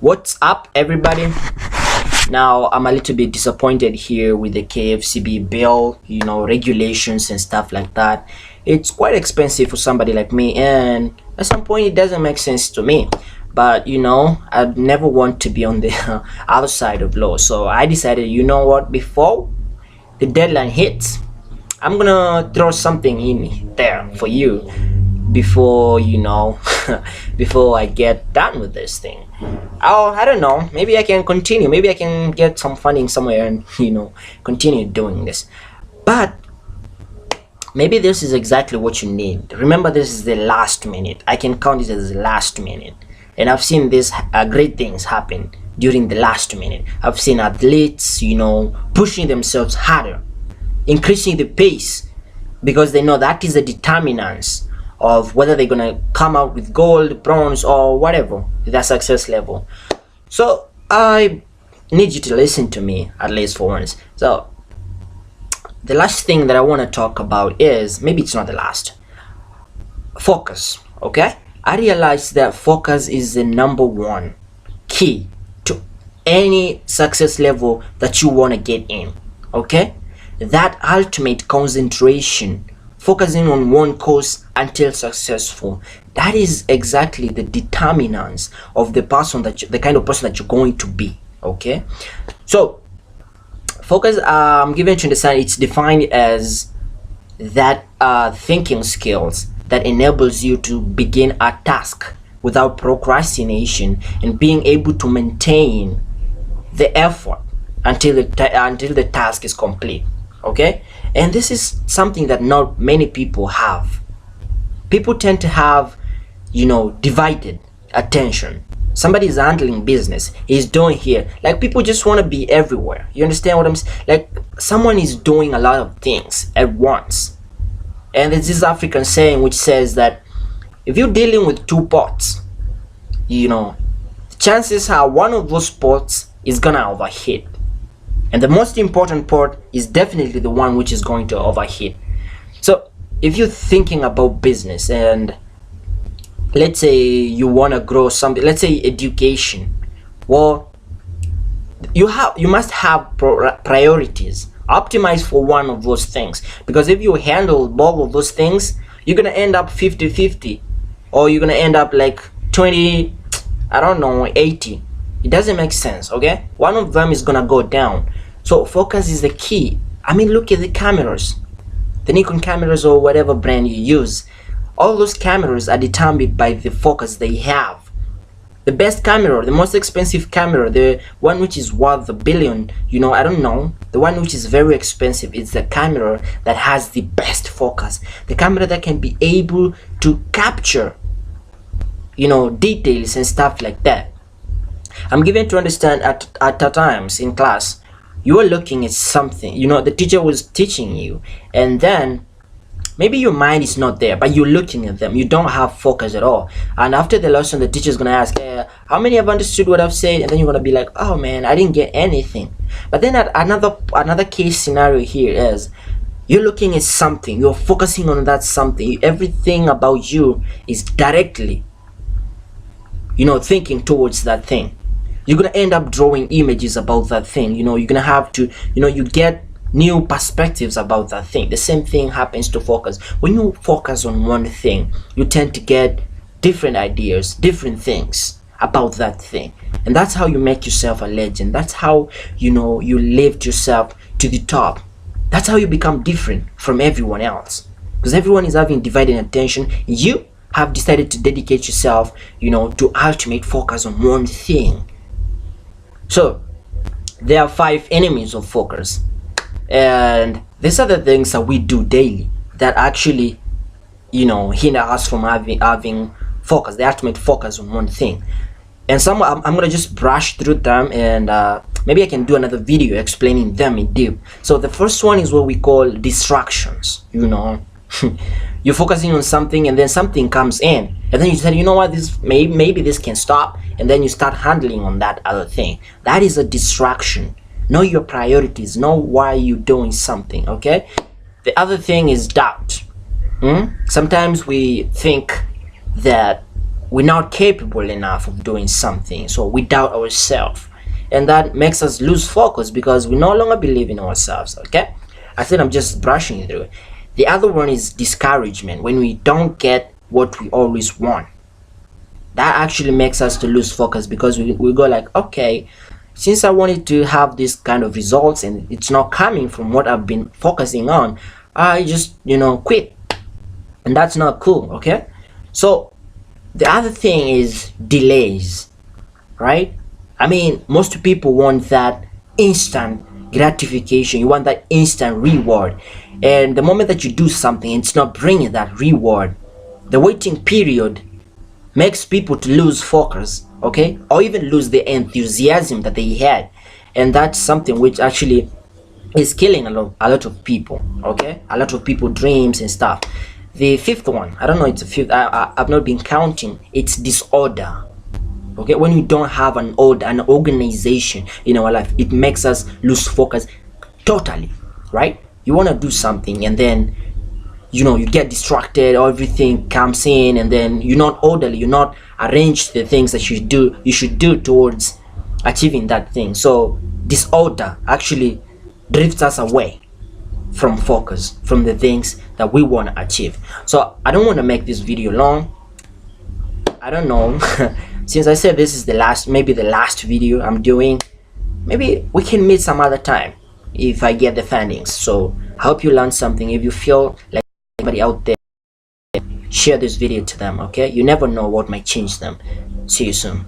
What's up, everybody? Now I'm a little bit disappointed here with the KFCB bill, regulations and stuff like that. It's quite expensive for somebody like me, and at some point it doesn't make sense to me. But I'd never want to be on the other side of law, so I decided, what, before the deadline hits, I'm gonna throw something in there for you before before I get done with this thing. I don't know, maybe I can continue, maybe I can get some funding somewhere and continue doing this. But maybe this is exactly what you need. Remember, this is the last minute. I can count it as the last minute, and I've seen this great things happen during the last minute. I've seen athletes pushing themselves harder, increasing the pace, because they know that is the determinants of whether they're gonna come out with gold, bronze, or whatever, their success level. So I need you to listen to me, at least for once. So the last thing that I want to talk about is, maybe it's not the last, focus. Okay, I realized that focus is the number one key to any success level that you want to get in. Okay, that ultimate concentration, focusing on one course until successful, that is exactly the determinants of the person the kind of person that you're going to be. Okay, so focus, I'm given to understand, it's defined as that thinking skills that enables you to begin a task without procrastination and being able to maintain the effort until the task is complete. Okay, and this is something that not many people have. People tend to have divided attention. Somebody is handling business, he's doing here, like people just want to be everywhere. You understand what I'm saying? Like someone is doing a lot of things at once. And there's this African saying which says that if you're dealing with two pots, chances are one of those pots is gonna overheat, and the most important part is definitely the one which is going to overheat. So if you're thinking about business, and let's say you want to grow something, let's say education, well, you must have priorities. Optimize for one of those things, because if you handle both of those things, you're gonna end up 50-50, or you're gonna end up like 20, I don't know, 80. It doesn't make sense. Okay, one of them is gonna go down. So focus is the key. I mean, look at the cameras, the Nikon cameras or whatever brand you use. All those cameras are determined by the focus they have. The best camera, the most expensive camera, the one which is worth $1 billion, I don't know, the one which is very expensive, it's the camera that has the best focus, the camera that can be able to capture details and stuff like that. I'm given to understand at times in class, you are looking at something, the teacher was teaching you, and then maybe your mind is not there, but you're looking at them, you don't have focus at all. And after the lesson, the teacher's gonna ask, how many have understood what I've said? And then you're gonna be like, oh man, I didn't get anything. But then another case scenario here is, you're looking at something, you're focusing on that something, everything about you is directly thinking towards that thing. You're gonna end up drawing images about that thing. You're gonna have to you get new perspectives about that thing. The same thing happens to focus. When you focus on one thing, you tend to get different ideas, different things about that thing, and that's how you make yourself a legend. That's how you lift yourself to the top. That's how you become different from everyone else, because everyone is having divided attention. You have decided to dedicate yourself to ultimate focus on one thing. So there are 5 enemies of focus, and these are the things that we do daily that actually hinder us from having focus, the ultimate focus on one thing. And some I'm gonna just brush through them, and maybe I can do another video explaining them in deep. So the first one is what we call distractions. You're focusing on something, and then something comes in, and then you said, what, this maybe this can stop, and then you start handling on that other thing. That is a distraction. Know your priorities, know why you're doing something. Okay, the other thing is doubt. Sometimes we think that we're not capable enough of doing something, so we doubt ourselves, and that makes us lose focus because we no longer believe in ourselves. Okay, I think I'm just brushing through. The other one is discouragement. When we don't get what we always want, that actually makes us to lose focus because we go like, okay, since I wanted to have this kind of results and it's not coming from what I've been focusing on, I just quit, and that's not cool. Okay, so the other thing is delays, right? I mean, most people want that instant gratification. You want that instant reward, and the moment that you do something, it's not bringing that reward. The waiting period makes people to lose focus, okay, or even lose the enthusiasm that they had, and that's something which actually is killing a lot of people. Okay, a lot of people dreams and stuff. The fifth one, I don't know, it's a fifth, I've not been counting. It's disorder. Okay, when you don't have an organization in our life, it makes us lose focus totally, right? You want to do something and then you get distracted, everything comes in, and then you're not orderly, you're not arranged the things that you should do towards achieving that thing. So disorder actually drifts us away from focus, from the things that we want to achieve. So I don't want to make this video long. I don't know. Since I said this is maybe the last video I'm doing, maybe we can meet some other time if I get the findings. So I hope you learned something. If you feel like anybody out there, share this video to them. Okay, you never know what might change them. See you soon.